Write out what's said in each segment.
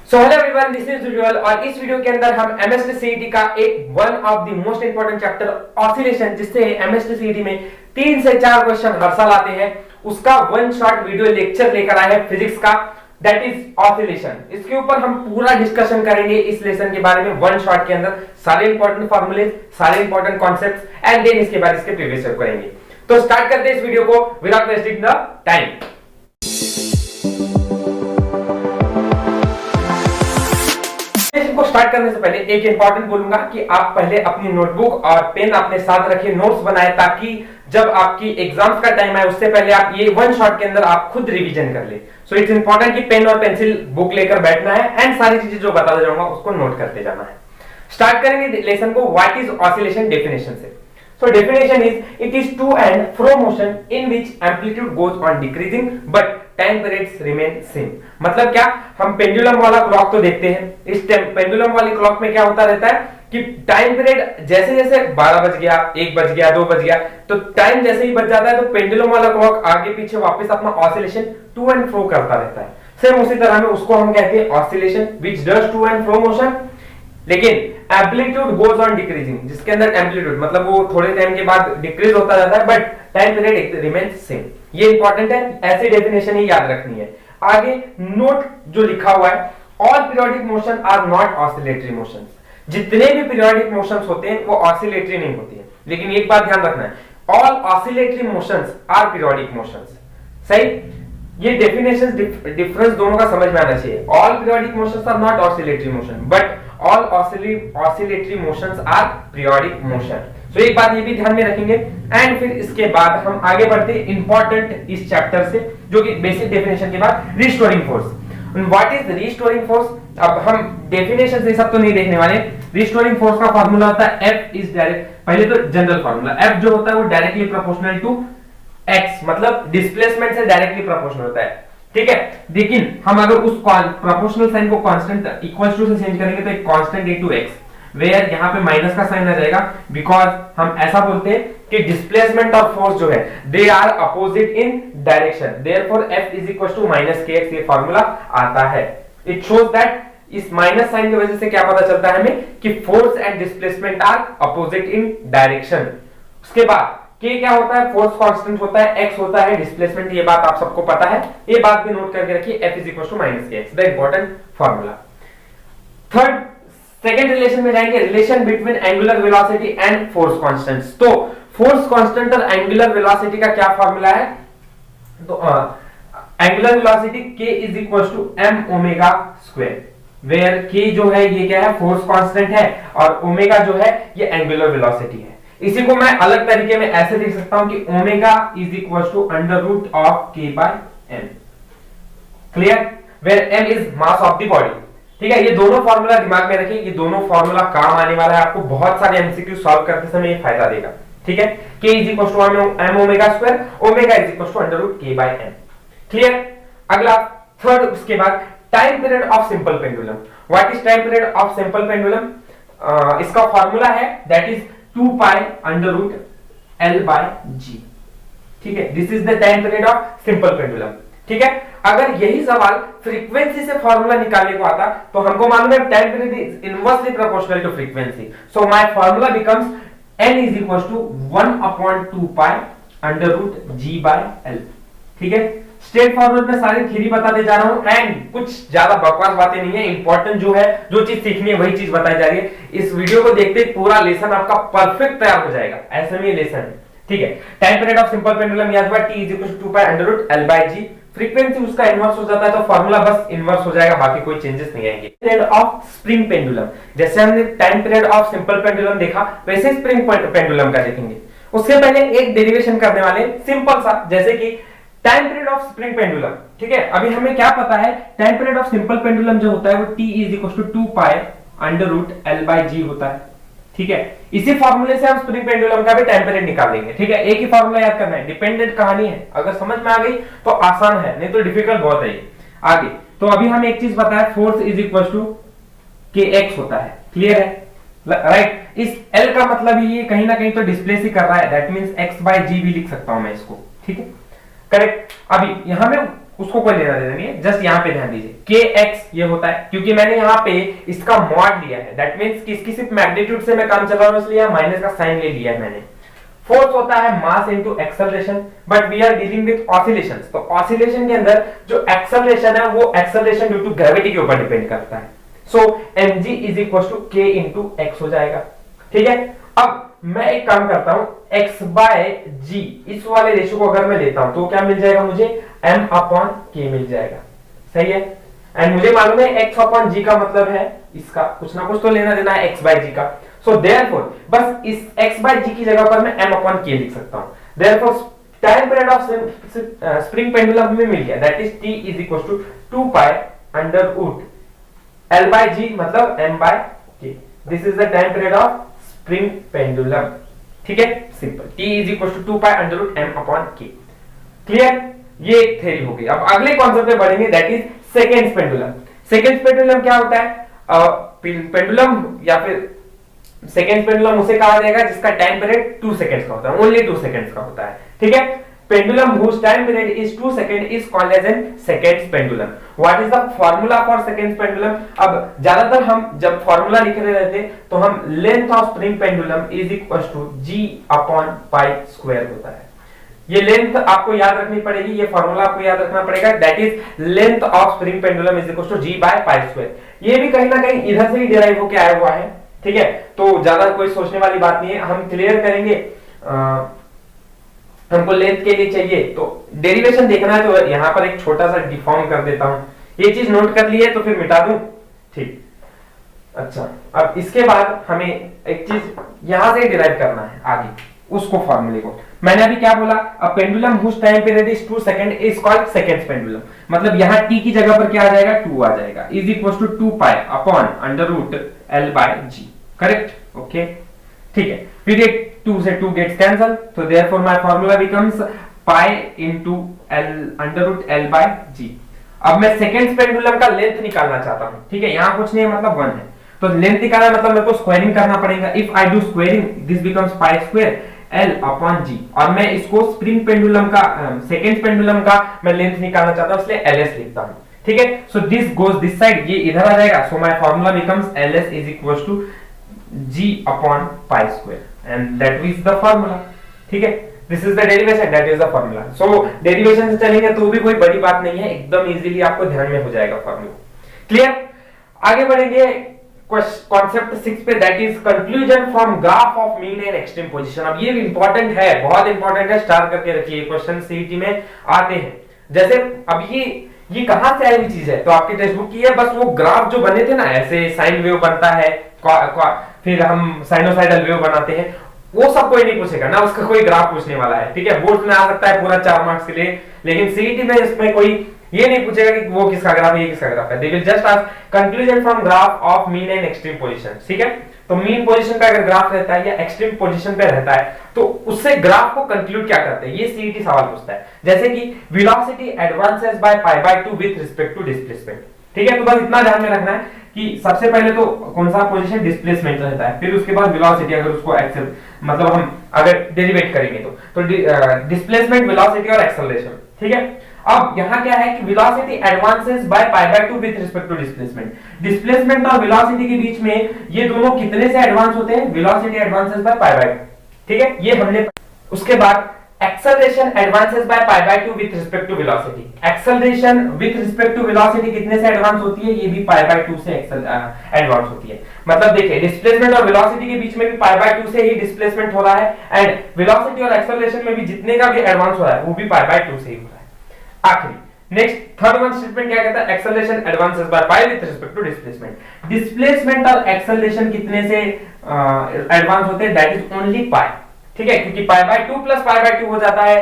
So hello everyone, this is Ujjwal और इस video के अंदर हम एमएसटी सीईटी का एक one of the most important chapter oscillation, जिससे एमएसटी सीईटी में 3 से 4 क्वेश्चन हर साल आते हैं, उसका वन शॉट वीडियो लेक्चर लेकर आए हैं फिजिक्स का, दैट इज ऑसिलेशन। इसके ऊपर हम पूरा डिस्कशन करेंगे इस लेसन के बारे में वन शॉट के अंदर, सारे इंपॉर्टेंट फॉर्मूले, सारे इंपॉर्टेंट कॉन्सेप्ट्स एंड देन इसके बाद इसके प्रीवियस ईयर करेंगे। तो स्टार्ट करते हैं इस वीडियो को विदाउट वेस्टिंग द टाइम। को स्टार्ट करने से पहले एक इंपॉर्टेंट बोलूंगा कि आप पहले अपनी नोटबुक और पेन अपने साथ रखिए, नोट्स बनाए, ताकि जब आपकी एग्जाम्स का टाइम आए उससे पहले आप ये वन शॉट के अंदर आप खुद रिवीजन कर ले। सो इट्स इंपॉर्टेंट कि पेन और पेंसिल बुक लेकर बैठना है एंड सारी चीजें जो बताता जाऊंगा उसको नोट करते जाना है। स्टार्ट करेंगे लेसन को व्हाट इज ऑसिलेशन डेफिनेशन से। So definition is, it is to and fro motion in which amplitude goes on decreasing but time periods remain same। मतलब क्या, हम पेंडुलम वाला क्लॉक तो देखते हैं, इस पेंडुलम वाली क्लॉक में क्या होता रहता है कि टाइम पीरियड जैसे जैसे 12 बज गया, 1 बज गया, 2 बज गया, तो टाइम जैसे ही बच जाता है तो पेंडुलम वाला क्लॉक आगे पीछे वापस अपना ऑसिलेशन टू एंड फ्रो करता रहता है। सेम उसी तरह में उसको हम कहते हैं oscillation which does to and fro motion. लेकिन एम्पलीट्यूड गोज ऑन डिक्रीजिंग, जिसके अंदर एम्पलीट्यूड मतलब वो थोड़े टाइम के बाद डिक्रीज होता जाता है but time period remains same. ये इंपॉर्टेंट है, ऐसी डेफिनेशन ही याद रखनी है। आगे नोट जो लिखा हुआ है, all periodic motion are not oscillatory motions. जितने भी पीरियोडिक मोशंस होते हैं वो ऑसिलेटरी नहीं होती है, लेकिन एक बात ध्यान रखना है, all oscillatory motions are periodic motions. सही, ये डेफिनेशन डिफरेंस दोनों का समझ में आना चाहिए। All periodic motions are not oscillatory motion but all oscillatory motions are periodic motion. तो एक बात ये भी ध्यान में रखेंगे एंड फिर इसके बाद हम आगे बढ़ते हैं इंपॉर्टेंट इस चैप्टर से, जो कि बेसिक डेफिनेशन के बाद restoring force. What is restoring force? अब हम डेफिनेशन से सब तो नहीं देखने वाले। रिस्टोरिंग फोर्स का फार्मूला होता है F इज डायरेक्ट, पहले तो जनरल फार्मूला, F जो होता है वो डायरेक्टली प्रोपोर्शनल टू x, मतलब डिस्प्लेसमेंट से डायरेक्टली प्रोपोर्शनल होता है, ठीक है। लेकिन हम अगर उस प्रोपोर्शनल साइन को कांस्टेंट इक्वल्स टू से चेंज करेंगे तो एक कांस्टेंट इनटू x, वेयर यहाँ पे माइनस का साइन आ जाएगा, बिकॉज हम ऐसा बोलते हैं कि डिस्प्लेसमेंट और फोर्स जो है they are opposite in direction, therefore F is equal to minus kx, ये फार्मूला आता है। इट शोज दैट इस माइनस साइन की वजह से क्या पता चलता है हमें कि force and displacement are opposite in direction. उसके बाद k क्या होता है, फोर्स कांस्टेंट होता है, x होता है डिस्प्लेसमेंट, ये बात आप सबको पता है, ये बात भी नोट करके रखिए, F is equal to minus kx, the important formula. Third second relation में जाएंगे, relation between angular velocity and force constants. तो फोर्स कांस्टेंट और एंगुलर वेलोसिटी का क्या फार्मूला है? तो angular velocity k is equal to m omega square, where k जो है ये क्या है, फोर्स कांस्टेंट है, और ओमेगा जो है ये एंगुलर वेलोसिटी है। इसी को मैं अलग तरीके में ऐसे लिख सकता हूं कि omega is equal to under root of k by m, clear, where m is mass of the body, ठीक है। ये दोनों फार्मूला दिमाग में रखिए, ये दोनों फार्मूला काम आने वाला है आपको, बहुत सारे एमसीक्यू सॉल्व करते समय ये फायदा देगा, ठीक है। k is equal to m omega square, omega is equal to under root k by m, clear. अगला थर्ड, उसके बाद time period of simple pendulum. What is time period of simple pendulum? इसका फार्मूला है that is 2 pi under root L by G, ठीक है। This is the time period of simple pendulum, ठीक है। अगर यही सवाल फ्रीक्वेंसी से फार्मूला निकालने को आता तो हमको मालूम है time period is inversely proportional to frequency, so my formula becomes n is equal to 1/2 pi under root G by L, ठीक है। स्ट्रेट फॉरवर्ड में सारी थ्योरी बताते जा रहा हूं एंड कुछ ज्यादा बकवास बातें नहीं है, इंपॉर्टेंट जो है, जो चीज सीखनी है वही चीज बताई जा रही है। इस वीडियो को देखते ही पूरा लेसन आपका परफेक्ट तैयार हो जाएगा, ऐसे में ये लेसन है, ठीक है। Time period of simple pendulum याद हुआ, t is equal to 2 pi under root L by G, frequency उसका इनवर्स हो जाता है तो फार्मूला बस इनवर्स हो जाएगा, बाकी कोई चेंजेस नहीं आएंगे। पीरियड ऑफ स्प्रिंग पेंडुलम, जैसे हमने time period of simple pendulum देखा वैसे स्प्रिंग पेंडुलम का देखेंगे। उससे पहले एक डेरिवेशन करने वाले सिंपल सा, जैसे कि time period of spring pendulum, ठीक है। अभी हमें क्या पता है, time period of simple pendulum जो होता है वो t is equal to 2 pi under root L by G होता है, ठीक है। इसी फार्मूले से हम स्प्रिंग पेंडुलम का भी टाइम पीरियड निकाल लेंगे, ठीक है। एक ही फार्मूला याद करना है, डिपेंडेंट कहानी है, अगर समझ में आ गई तो आसान है, नहीं तो डिफिकल्ट बहुत है। आगे तो अभी हमें एक चीज पता है, force is equal to kx होता है, क्लियर है, राइट। इस L का मतलब ये कहीं ना कहीं तो डिस्प्लेस ही कर रहा है, that means x by g भी लिख सकता हूं मैं इसको, ठीक है, करेक्ट। अभी यहां में उसको कोई लेना देना नहीं है, जस्ट यहाँ पे ध्यान दीजिए kx ये होता है, क्योंकि मैंने यहाँ पे इसका मॉड लिया है, दैट मींस कि इसकी सिर्फ मैग्नीट्यूड से मैं काम चला रहा हूँ, इसलिए माइनस का साइन ले लिया है मैंने। फोर्थ होता है mass into acceleration, but we are dealing with oscillations, तो ऑसिलेशन के अंदर जो एक्सेलरेशन है वो एक्सेलरेशन ड्यू टू ग्रेविटी के ऊपर डिपेंड करता है। So mg is equal to k into x हो जाएगा, ठीक है। अब मैं एक काम करता हूं, x बाय g इस वाले रेशियो को अगर मैं लेता हूं तो क्या मिल जाएगा मुझे, m अपॉन k मिल जाएगा, सही है। एंड मुझे मालूम है x अपॉन g का मतलब है इसका कुछ ना कुछ तो लेना देना है x बाय g का। सो देयरफॉर बस इस x बाय g की जगह पर मैं m अपॉन k लिख सकता हूं। Therefore time period of spring pendulum में मिल गया, that is t is equal to 2 pi under root L by G मतलब M by K, this is the time period of spring pendulum, ठीक है, simple. T is equal to 2 pi under root M upon K, clear. ये एक theory हो गई। अब अगले concept पे बढ़ेंगे, that is second pendulum. Second pendulum क्या होता है, पेंडुलम या फिर सेकेंड पेंडुलम उसे कहा जाएगा जिसका टाइम पीरियड 2 सेकंड्स का होता है, ओनली 2 सेकंड्स का होता है, ठीक है। pendulum whose time period is 2 seconds is called as an seconds pendulum. What is the formula for seconds pendulum? अब ज्यादातर हम जब फॉर्मूला लिख रहे थे तो हम length of spring pendulum is equal to g upon pi square होता है। ये लेंथ आपको याद रखनी पड़ेगी, ये फॉर्मूला आपको याद रखना पड़ेगा, that is length of spring pendulum is equal to g by pi square. ये भी कहीं ना कहीं इधर से ही डिराइव होके आया हुआ है, ठीक है, तो ज्यादा कोई सोचने वाली बात नहीं है, हम क्लियर करेंगे। हमको लेंथ के लिए चाहिए तो डेरिवेशन देखना है, तो यहां पर एक छोटा सा डिफॉर्म कर देता हूं, ये चीज नोट कर ली है तो फिर मिटा दूं, ठीक। अच्छा, अब इसके बाद हमें एक चीज यहां से डिराइव करना है आगे, उसको फार्मूले को मैंने अभी क्या बोला, a pendulum whose time period is 2 second is called seconds pendulum. मतलब यहां t की जगह पर क्या आ जाएगा, 2 आ जाएगा, is equal to 2 pi upon under root L by G, correct, okay, ठीक है। फिर ये 2 से 2 गेट्स कैंसल, तो therefore my formula becomes pi into L under root L by G। अब मैं सेकंड्स पेंडुलम का लेंथ निकालना चाहता हूं, ठीक है, यहां कुछ नहीं है मतलब 1 है, तो लेंथ निकालना मतलब मेरे को स्क्वायरिंग करना पड़ेगा। If I do squaring this becomes pi square L upon G, और मैं इसको स्प्रिंग पेंडुलम का सेकंड पेंडुलम का मैं लेंथ निकालना चाहता हूं, इसलिए LS लिखता हूं, ठीक है। So this goes this side, ये इधर आ जाएगा, so my formula becomes LS is equal to G upon pi square and that is the formula, ठीक है। This is the derivation, that is the formula. So derivation से चलेंगे तो भी कोई बड़ी बात नहीं है, एकदम इजीली आपको ध्यान में हो जाएगा फार्मूला, क्लियर। आगे बढ़ेंगे कॉन्सेप्ट 6 पे, that is conclusion from graph of mean and extreme position. अब ये इंपॉर्टेंट है, बहुत इंपॉर्टेंट है, स्टार करके रखिए, क्वेश्चन सीईटी में आते हैं। जैसे अब ये कहां से आई हुई चीज है, तो आपके टेक्स्ट बुक की है, बस वो ग्राफ जो बने थे ना, ऐसे साइन वेव बनता है, फिर हम साइनोसाइडल वेव बनाते हैं, वो सब कोई नहीं पूछेगा ना, उसका कोई ग्राफ पूछने वाला है, ठीक है। बोर्ड में आ सकता है पूरा 4 मार्क्स के लिए, लेकिन सीईटी में इसमें कोई ये नहीं पूछेगा कि वो किसका ग्राफ है, ये किसका ग्राफ है। They will just ask conclusion from graph of mean and extreme position, ठीक है। तो मीन पोजीशन पे अगर ग्राफ रहता है या एक्सट्रीम पोजीशन पे रहता है, तो उससे ग्राफ को कंक्लूड क्या करते हैं, ये सीईटी सवाल पूछता है। जैसे कि velocity advances by pi by 2 with respect to displacement, ठीक है। तो बस इतना ध्यान में रखना है कि सबसे पहले तो कौन सा पोजीशन डिस्प्लेसमेंट रहता है, फिर उसके बाद वेलोसिटी, अगर उसको एक्सेल मतलब हम अगर डेरिवेट करेंगे तो डिस्प्लेसमेंट, वेलोसिटी और एक्सेलरेशन, ठीक है। अब यहाँ क्या है कि velocity advances by pi by 2 with respect to displacement. Displacement और वेलोसिटी के बीच में ये दोनों कितने से एडवांस होते हैं, velocity advances by pi by 2, ठीक है, ये हमने। उसके बाद acceleration advances by pi by 2 with respect to velocity. Acceleration with respect to velocity कितने से एडवांस होती है, ये भी पाई बाय 2 से एडवांस होती है। मतलब देखिए, डिस्प्लेसमेंट और वेलोसिटी के बीच में भी पाई बाय 2 से ही डिस्प्लेसमेंट हो रहा है, एंड वेलोसिटी और एक्सेलरेशन में भी जितने का भी एडवांस हो रहा है वो भी पाई बाय 2 से ही हो रहा है। आखिरी नेक्स्ट थर्ड वन स्टेटमेंट क्या कहता है, acceleration advances by pi with respect to displacement. Displacement और एक्सेलरेशन कितने से एडवांस होते हैं, दैट इज ओनली पाई, ठीक है, क्योंकि पाई बाय 2 प्लस पाई बाय 2 हो जाता है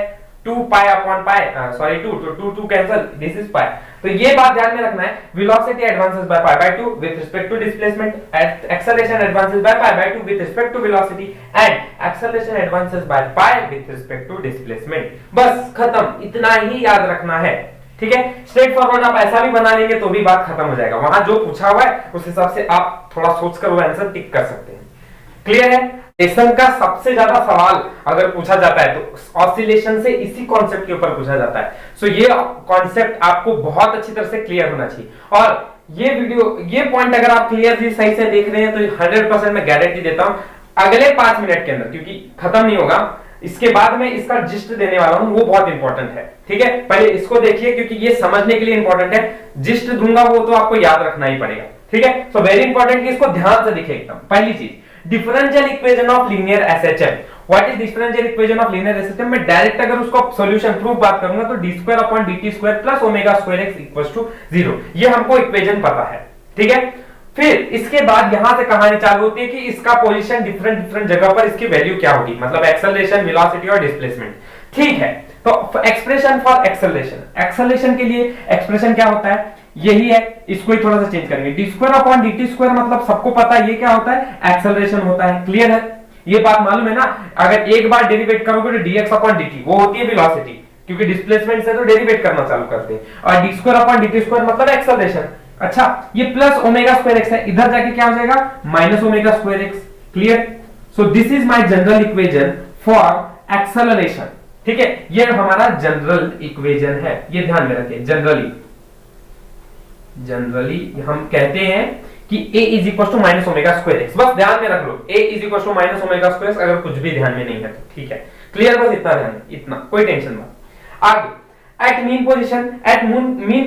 2 पाई अपॉन पाई, सॉरी 2, तो 2 कैंसिल, दिस इज पाई। तो ये बात ध्यान में रखना है, velocity advances by pi by 2 with respect to displacement, acceleration advances by pi by 2 with respect to velocity, and acceleration advances by pi with respect to displacement. बस खत्म, इतना ही याद रखना है, ठीक है। स्ट्रेट फॉरवर्ड आप ऐसा भी बना लेंगे तो भी बात खत्म हो जाएगा, वहां जो पूछा हुआ है उस हिसाब से आप थोड़ा सोचकर वो आंसर टिक कर सकते हैं, क्लियर है। ऑसिलेशन का सबसे ज्यादा सवाल अगर पूछा जाता है तो ऑसिलेशन से इसी कॉन्सेप्ट के ऊपर पूछा जाता है। सो ये कॉन्सेप्ट आपको बहुत अच्छी तरह से क्लियर होना चाहिए, और ये वीडियो, ये पॉइंट अगर आप क्लियरली सही से देख रहे हैं तो 100% मैं गारंटी देता हूं अगले 5 मिनट के अंदर, क्योंकि खत्म नहीं होगा, इसके बाद में इसका जिस्ट देने वाला हूं, वो बहुत इंपॉर्टेंट है। ठीक है, पहले इसको देखिए क्योंकि ये समझने के लिए इंपॉर्टेंट है। जिस्ट दूंगा वो तो आपको याद रखना ही पड़ेगा। ठीक है, सो वेरी इंपॉर्टेंट कि इसको ध्यान से दिखे एकदम। पहली चीज, differential equation of linear SHM. What is differential equation of linear SHM? मैं डायरेक्ट अगर उसको सॉल्यूशन प्रूफ बात करूंगा तो d2/dt² plus omega square x equals to 0, ये हमको इक्वेशन पता है। ठीक है, फिर इसके बाद यहां से कहानी चालू होती है कि इसका पोजीशन डिफरेंट जगह पर इसकी वैल्यू क्या होगी, मतलब एक्सेलरेशन, वेलोसिटी और डिस्प्लेसमेंट। ठीक है, तो एक्सप्रेशन फॉर एक्सेलरेशन के लिए एक्सप्रेशन क्या होता है, यही है, इसको ही थोड़ा सा चेंज करेंगे। d2/dt² मतलब सबको पता है ये क्या होता है, एक्सेलरेशन होता है। क्लियर है, ये बात मालूम है ना? अगर एक बार डेरिवेट करोगे तो dx/dt वो होती है वेलोसिटी, क्योंकि डिस्प्लेसमेंट से तो डेरिवेट करना चालू करते हैं, और d2/dt² मतलब एक्सेलरेशन। अच्छा, ये प्लस ओमेगा स्क्वायर एक्स है, इधर जाके क्या हो जाएगा, minus omega square x. Clear? So this is my general equation for acceleration. ठीक है, ये हमारा जनरल इक्वेशन है, ये ध्यान में रखिए। जनरली हम कहते हैं कि a is equal to minus omega square x, बस ध्यान में रख लो, a is equal to minus omega square x, अगर कुछ भी ध्यान में नहीं है तो ठीक है। क्लियर? बस इतना ध्यान, इतना, कोई टेंशन मत। आगे, एट मीन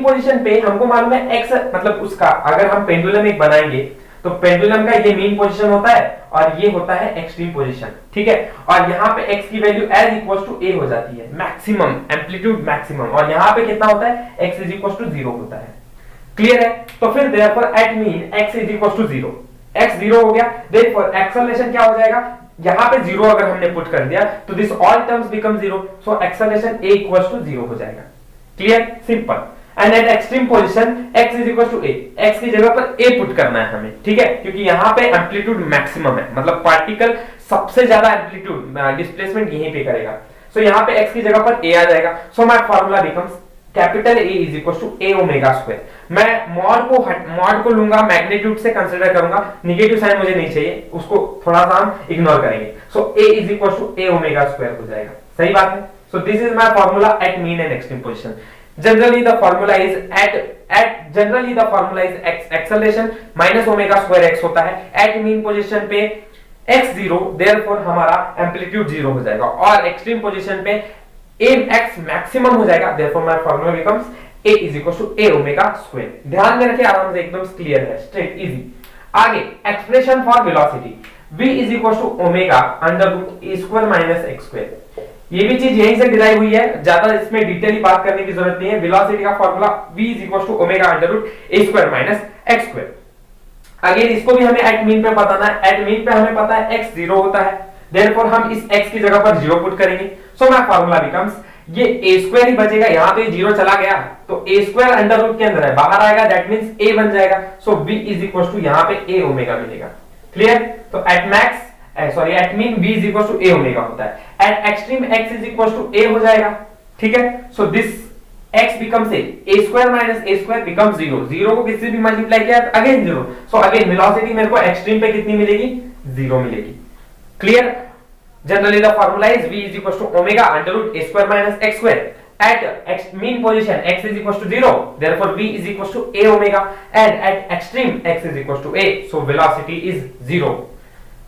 पोजीशन पे हमको मालूम है x, मतलब उसका अगर हम पेंडुलम एक बनाएंगे तो पेंडुलम का ये मीन पोजीशन होता है और ये होता है एक्सट्रीम पोजीशन। ठीक है, और यहाँ पे x की value as equal to a हो जाती है, मैक्सिमम एम्पलीट्यूड मैक्सिमम, और यहाँ पे कितना होता है, x इज इक्वल टू 0 होता है। क्लियर है? तो फिर therefore at mean x is equal to 0, x 0 हो गया, देयरफॉर एक्सेलरेशन क्या हो जाएगा, यहां पे 0 अगर हमने पुट कर दिया तो this all terms become 0, so acceleration a equals to 0 हो जाएगा। Clear? Simple. And at extreme position x is equal to a, x की जगह पर a पुट करना है हमें। ठीक है, क्योंकि यहां पे एम्पलीट्यूड मैक्सिमम है, मतलब पार्टिकल सबसे ज्यादा एम्पलीट्यूड डिस्प्लेसमेंट यहीं पे करेगा, सो यहां पे x की जगह पर a आ जाएगा। So my formula becomes capital A is equal to a omega square. मैं मॉड को लूंगा, मैग्नीट्यूड से कंसीडर करूंगा, नेगेटिव साइन मुझे नहीं चाहिए, उसको थोड़ा सा हम इग्नोर करेंगे। So a is equal to a omega square हो जाएगा। सही बात है? So this is my formula at mean and extreme position. Generally the formula is acceleration minus omega square x होता है, एट मीन पोजीशन पे x 0, therefore हमारा amplitude 0 हो जाएगा, और एक्सट्रीम पोजीशन पे x मैक्सिमम हो जाएगा, therefore my formula becomes a is equal to a omega square. ध्यान में रखिए, आराम से, एकदम क्लियर है, स्ट्रेट इजी। आगे, expression for velocity, v is equal to omega under root a square minus x square. ये भी चीज यहीं से डिराइव हुई है, ज्यादा इसमें डिटेली बात करने की जरूरत नहीं है। वेलोसिटी का formula v is equal to omega under root a square minus x square. Again इसको भी हमें एट मीन पे बताना है, एट मीन पे हमें पता है x 0 होता है, देयरफॉर हम इस x की जगह पर 0 पुट करेंगे। सो माय फार्मूला बिकम्स, ये a स्क्वायर ही बचेगा, यहां पे 0 चला गया तो a स्क्वायर अंडर रूट के अंदर है, बाहर आएगा, दैट मींस a बन जाएगा। So v is equal to यहां पे a ओमेगा मिलेगा। क्लियर? तो at mean v is equal to a omega होता है, at extreme x is equal to a हो जाएगा। ठीक है, so this x becomes a square minus a square becomes 0, 0 को किससे भी मल्टीप्लाई किया तो अगेन 0, सो अगेन वेलोसिटी मेरे को एक्सट्रीम पे कितनी मिलेगी, 0 मिलेगी। Clear? Generally the formula is v is equals to omega under root a square minus x square. At mean position x is equals to 0, therefore v is equals to a omega, and at extreme x is equals to a, so velocity is 0.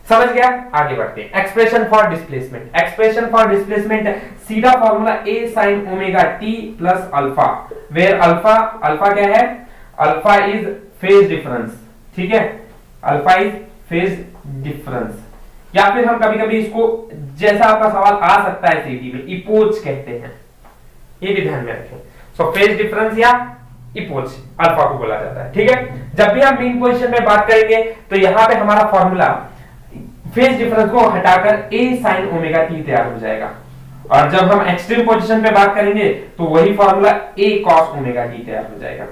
समझ गया? आगे बढ़ते हैं। Expression for displacement, सीधा formula a sin omega t plus alpha, where alpha क्या है, alpha is phase difference. ठीक है, अल्फा इज फेज डिफरेंस, या फिर हम कभी कभी इसको, जैसा आपका सवाल आ सकता है सीटी में, इपोज कहते हैं, ये भी ध्यान में रखें। सो फेज डिफरेंस या इपोज अल्फा को बोला जाता है। ठीक है, जब भी हम मीन पोजीशन में बात करेंगे तो यहां पे हमारा फॉर्मूला फेज डिफरेंस को हटाकर a sin ओमेगा t तैयार हो जाएगा, और जब हम एक्सट्रीम पोजीशन पे बात करेंगे तो वही formula a cos omega t तैयार हो जाएगा।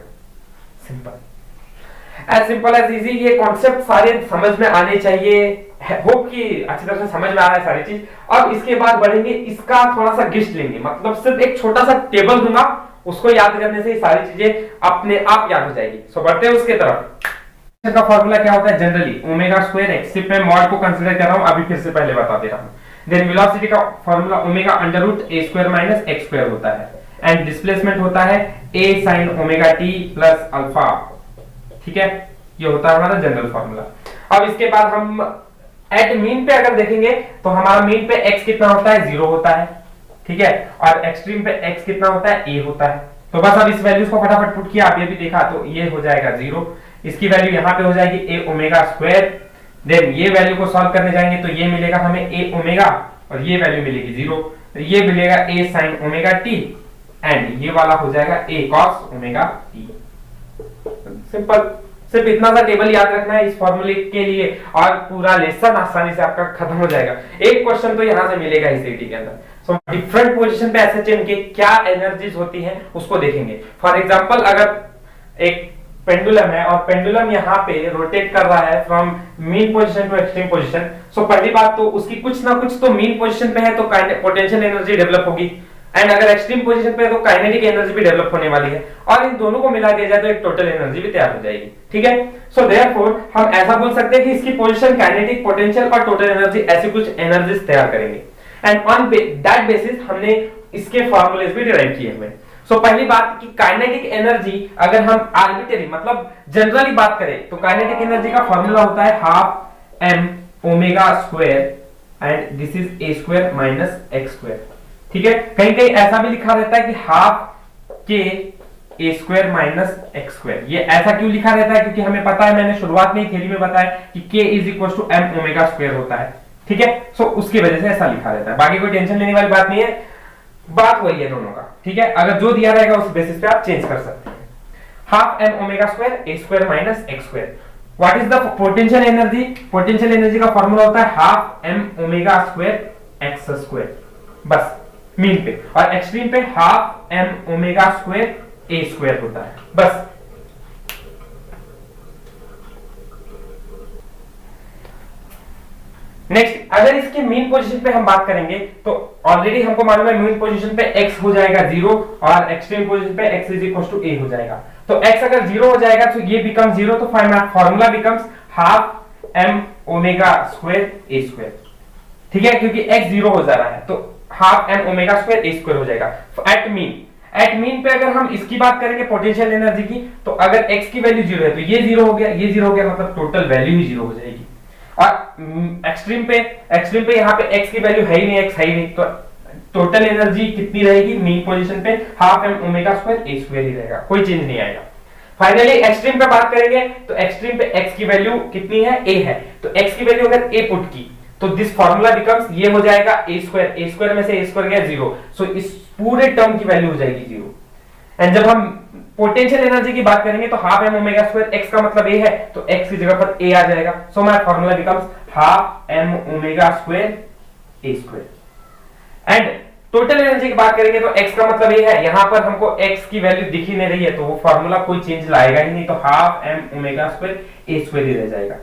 Simple as easy. ये कॉन्सेप्ट सारे समझ में आने चाहिए, होप कि अच्छी तरह से समझ में आ रहा है सारी चीज। अब इसके बाद बढ़ेंगे, इसका थोड़ा सा गिस्ट लेंगे, मतलब सिर्फ एक छोटा सा टेबल दूंगा, उसको याद करने से सारी चीजें अपने आप याद हो जाएगी। सो बढ़ते हैं उसके तरफ। का फॉर्मूला क्या होता है जनरली ओमेगा स्क्वायर एक्स, सिर्फ मैं मॉड को कंसीडर कर रहा हूं, अभी फिर से पहले बता दे रहा हूं। देन वेलोसिटी का formula omega under root a square minus x square होता है, एंड डिस्प्लेसमेंट होता है a sine omega t plus alpha. ठीक है, ये होता है हमारा जनरल फॉर्मूला। अब इसके बाद हम एट मीन पे अगर देखेंगे तो हमारा मीन पे x कितना होता है, 0 होता है। ठीक है, और एक्सट्रीम पे x कितना होता है, a होता है। तो बस अब इस वैल्यूज को फटाफट पुट किया, आप ये भी देखा, तो ये हो जाएगा 0, इसकी वैल्यू यहाँ पे हो जाएगी a ओमेगा स्क्वायर। देन ये वैल्यू को सॉल्व करने जाएंगे तो ये मिलेगा हमें a ओमेगा, और ये वैल्यू मिलेगी 0, तो ये मिलेगा a sine omega t, and ये वाला हो जाएगा a cos omega t। Simple, सिर्फ इतना सा टेबल याद रखना है इस फॉर्मूले के लिए, और पूरा लेसन आसानी से आपका खत्म हो जाएगा। एक क्वेश्चन तो यहां से मिलेगा ही सीटी के अंदर। सो डिफरेंट पोजीशन पे एसएचएम के क्या एनर्जीज होती हैं उसको देखेंगे। फॉर एग्जांपल, अगर एक पेंडुलम है और पेंडुलम यहाँ पे रोटेट कर रहा है from mean position to extreme position, so पहली बात तो उसकी कुछ ना कुछ तो मीन पोजीशन पे है तो पोटेंशियल एनर्जी डेवलप होगी, एंड अगर एक्सट्रीम पोजीशन पे है तो काइनेटिक एनर्जी भी डेवलप होने वाली है, और इन दोनों को मिला दिया जाए तो एक टोटल एनर्जी भी तैयार हो जाएगी। ठीक है, सो देयरफॉर हम ऐसा बोल सकते हैं कि इसकी पोजीशन, काइनेटिक, पोटेंशियल और टोटल एनर्जी, ऐसी कुछ एनर्जीज तैयार करेंगे, एंड ऑन दैट बेसिस हमने इसके फार्मूलेज भी डिराइव किए हुए हैं। सो पहली बात कि काइनेटिक एनर्जी, अगर हम आर्बिट्ररी मतलब जनरली बात करें तो काइनेटिक एनर्जी का फार्मूला होता है half m omega square, and this is a square minus x square. ठीक है, कहीं कहीं ऐसा भी लिखा रहता है कि हाफ के ए स्क्वायर माइनस एक्स स्क्वायर। ये ऐसा क्यों लिखा रहता है, क्योंकि हमें पता है, मैंने शुरुआत में थ्योरी में बताया कि k is equal to m omega square होता है। ठीक है, सो उसकी वजह से ऐसा लिखा रहता है, बाकी कोई टेंशन लेने वाली बात नहीं है, बात वही है दोनों का। ठीक है, अगर जो दिया रहेगा उस बेसिस पे आप चेंज कर सकते हैं। Half m omega square A square minus x square. What is the potential energy? Potential energy का फॉर्मूला होता है half m omega square x square, बस मीन पे, और एक्सट्रीम पे हाफ m ओमेगा स्क्वायर ए स्क्वायर होता है, बस। नेक्स्ट, अगर इसके मीन पोजीशन पे हम बात करेंगे तो ऑलरेडी हमको मालूम है मीन पोजीशन पे x हो जाएगा 0, और एक्सट्रीम पोजीशन पे x is equal to a हो जाएगा। तो x अगर 0 हो जाएगा तो ये बिकम 0, तो formula becomes half m omega square a square. ठीक है, क्योंकि x 0 हो जा रहा है तो half m omega square a square हो जाएगा एट मीन पे। अगर हम इसकी बात करेंगे पोटेंशियल एनर्जी की, तो अगर x की वैल्यू 0 है तो ये 0 हो गया, ये 0 हो गया, मतलब टोटल वैल्यू ही 0 हो जाएगी। और एक्सट्रीम पे यहाँ पे x की वैल्यू है ही नहीं, x है ही नहीं, तो टोटल एनर्जी कितनी रहेगी मीन पोजीशन पे, half m omega square a square ही रहेगा, कोई चेंज नहीं आएगा। फाइनली एक्सट्रीम पे बात करेंगे तो एक्सट्रीम पे x की वैल्यू कितनी है, a है, तो x की वैल्यू अगर a पुट की तो दिस फार्मूला बिकम्स, ये हो जाएगा a स्क्वायर में से a स्क्वायर गया 0, सो इस पूरे टर्म की वैल्यू हो जाएगी 0। एंड जब हम पोटेंशियल एनर्जी की बात करेंगे तो half m omega square, x का मतलब a है तो x की जगह पर a आ जाएगा, so my formula becomes half m omega square a square. And total energy की बात करेंगे तो x का मतलब a है, यहां पर हमको x की वैल्यू दिख ही नहीं रही है तो वो फार्मूला कोई चेंज लाएगा ही नहीं, तो half m omega square a square ही रह जाएगा।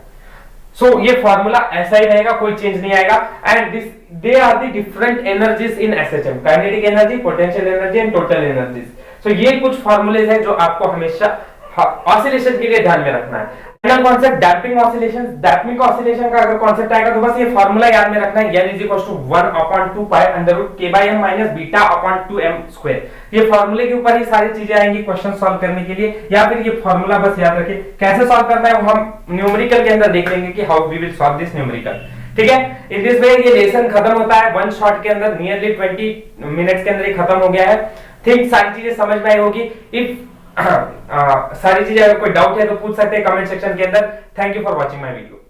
सो ये फार्मूला ऐसा ही रहेगा, कोई चेंज नहीं आएगा। And this they are the different energies in SHM, kinetic energy, potential energy and total energies. So ये कुछ फार्मूलेज हैं जो आपको हमेशा ऑसिलेशन के लिए ध्यान में रखना है। Final concept damping oscillation. Damping oscillation का अगर कॉन्सेप्ट आएगा तो बस ये फार्मूला याद में रखना है, n = 1/2 pi under root k m minus beta upon 2m square. ये फार्मूले के ऊपर ही सारी चीजें आएंगी क्वेश्चन सॉल्व करने के लिए, या फिर ये फार्मूला बस याद रखें। कैसे सॉल्व करना है वो हम न्यूमेरिकल के अंदर देख लेंगे कि how we will solve this numerical. ठीक है, इन दिस वे ये लेसन खत्म होता है वन शॉट के अंदर, नियरली 20 मिनट्स के अंदर ही खत्म हो गया है। थिंक सारी चीजें समझ में आई होगी। इफ सारी चीजें अगर कोई डाउट है तो पूछ सकते हैं कमेंट सेक्शन के अंदर। Thank you for watching my video.